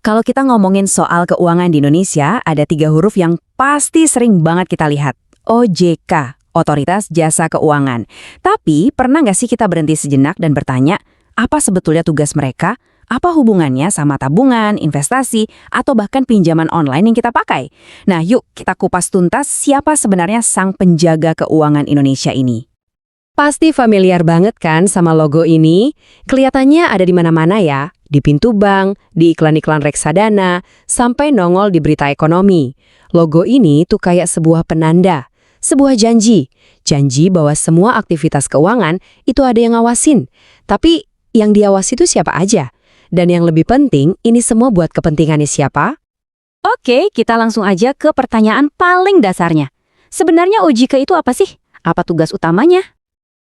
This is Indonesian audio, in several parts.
Kalau kita ngomongin soal keuangan di Indonesia, ada 3 huruf yang pasti sering banget kita lihat. OJK, Otoritas Jasa Keuangan. Tapi, pernah nggak sih kita berhenti sejenak dan bertanya, apa sebetulnya tugas mereka? Apa hubungannya sama tabungan, investasi, atau bahkan pinjaman online yang kita pakai? Nah, yuk kita kupas tuntas siapa sebenarnya sang penjaga keuangan Indonesia ini. Pasti familiar banget kan sama logo ini? Kelihatannya ada di mana-mana ya. Di pintu bank, di iklan-iklan reksadana, sampai nongol di berita ekonomi. Logo ini tuh kayak sebuah penanda, sebuah janji. Janji bahwa semua aktivitas keuangan itu ada yang ngawasin. Tapi yang diawasi itu siapa aja? Dan yang lebih penting, ini semua buat kepentingannya siapa? Oke, kita langsung aja ke pertanyaan paling dasarnya. Sebenarnya OJK itu apa sih? Apa tugas utamanya?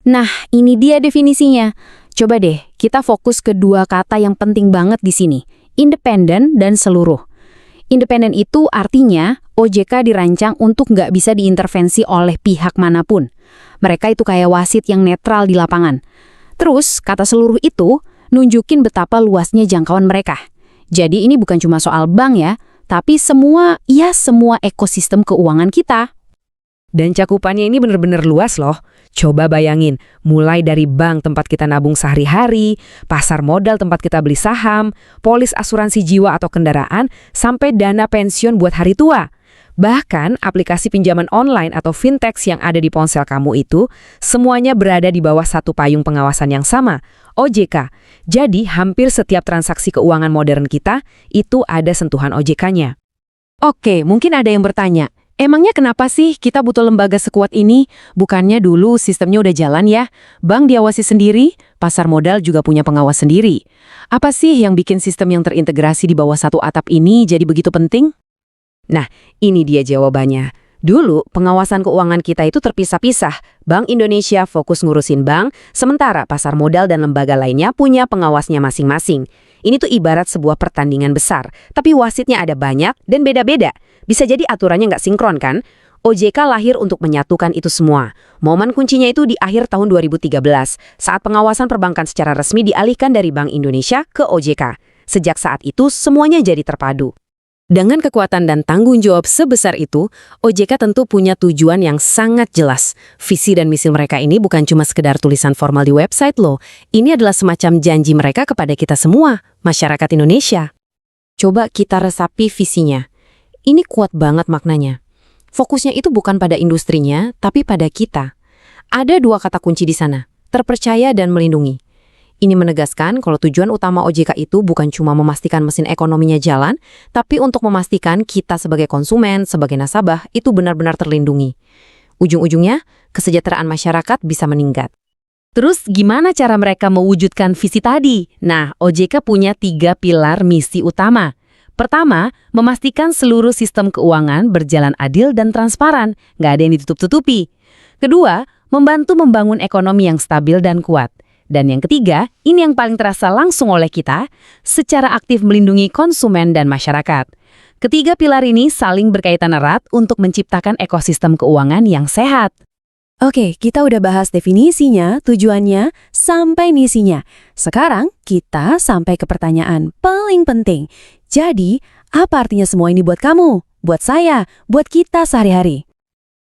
Nah, ini dia definisinya. Coba deh, kita fokus ke 2 kata yang penting banget di sini. Independen dan seluruh. Independen itu artinya OJK dirancang untuk nggak bisa diintervensi oleh pihak manapun. Mereka itu kayak wasit yang netral di lapangan. Terus, kata seluruh itu nunjukin betapa luasnya jangkauan mereka. Jadi ini bukan cuma soal bank ya, tapi semua ekosistem keuangan kita. Dan cakupannya ini bener-bener luas loh. Coba bayangin, mulai dari bank tempat kita nabung sehari-hari, pasar modal tempat kita beli saham, polis asuransi jiwa atau kendaraan, sampai dana pensiun buat hari tua. Bahkan aplikasi pinjaman online atau fintech yang ada di ponsel kamu itu, semuanya berada di bawah satu payung pengawasan yang sama, OJK. Jadi hampir setiap transaksi keuangan modern kita, itu ada sentuhan OJK-nya. Oke, mungkin ada yang bertanya, emangnya kenapa sih kita butuh lembaga sekuat ini? Bukannya dulu sistemnya udah jalan ya? Bank diawasi sendiri, pasar modal juga punya pengawas sendiri. Apa sih yang bikin sistem yang terintegrasi di bawah satu atap ini jadi begitu penting? Nah, ini dia jawabannya. Dulu, pengawasan keuangan kita itu terpisah-pisah. Bank Indonesia fokus ngurusin bank, sementara pasar modal dan lembaga lainnya punya pengawasnya masing-masing. Ini tuh ibarat sebuah pertandingan besar, tapi wasitnya ada banyak dan beda-beda. Bisa jadi aturannya nggak sinkron kan? OJK lahir untuk menyatukan itu semua. Momen kuncinya itu di akhir tahun 2013, saat pengawasan perbankan secara resmi dialihkan dari Bank Indonesia ke OJK. Sejak saat itu, semuanya jadi terpadu. Dengan kekuatan dan tanggung jawab sebesar itu, OJK tentu punya tujuan yang sangat jelas. Visi dan misi mereka ini bukan cuma sekedar tulisan formal di website loh. Ini adalah semacam janji mereka kepada kita semua, masyarakat Indonesia. Coba kita resapi visinya. Ini kuat banget maknanya. Fokusnya itu bukan pada industrinya, tapi pada kita. Ada 2 kata kunci di sana, terpercaya dan melindungi. Ini menegaskan kalau tujuan utama OJK itu bukan cuma memastikan mesin ekonominya jalan, tapi untuk memastikan kita sebagai konsumen, sebagai nasabah, itu benar-benar terlindungi. Ujung-ujungnya, kesejahteraan masyarakat bisa meningkat. Terus gimana cara mereka mewujudkan visi tadi? Nah, OJK punya 3 pilar misi utama. Pertama, memastikan seluruh sistem keuangan berjalan adil dan transparan, nggak ada yang ditutup-tutupi. Kedua, membantu membangun ekonomi yang stabil dan kuat. Dan yang ketiga, ini yang paling terasa langsung oleh kita, secara aktif melindungi konsumen dan masyarakat. Ketiga pilar ini saling berkaitan erat untuk menciptakan ekosistem keuangan yang sehat. Oke, kita udah bahas definisinya, tujuannya, sampai misinya. Sekarang kita sampai ke pertanyaan paling penting. Jadi, apa artinya semua ini buat kamu, buat saya, buat kita sehari-hari?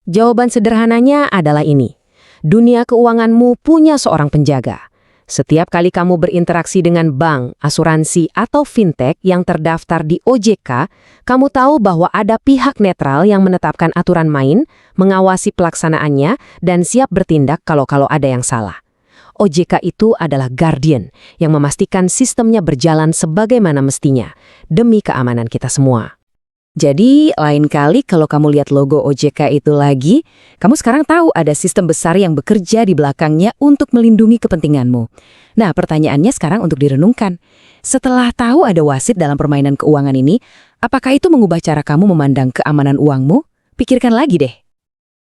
Jawaban sederhananya adalah ini. Dunia keuanganmu punya seorang penjaga. Setiap kali kamu berinteraksi dengan bank, asuransi, atau fintech yang terdaftar di OJK, kamu tahu bahwa ada pihak netral yang menetapkan aturan main, mengawasi pelaksanaannya, dan siap bertindak kalau ada yang salah. OJK itu adalah guardian yang memastikan sistemnya berjalan sebagaimana mestinya, demi keamanan kita semua. Jadi, lain kali kalau kamu lihat logo OJK itu lagi, kamu sekarang tahu ada sistem besar yang bekerja di belakangnya untuk melindungi kepentinganmu. Nah, pertanyaannya sekarang untuk direnungkan. Setelah tahu ada wasit dalam permainan keuangan ini, apakah itu mengubah cara kamu memandang keamanan uangmu? Pikirkan lagi deh.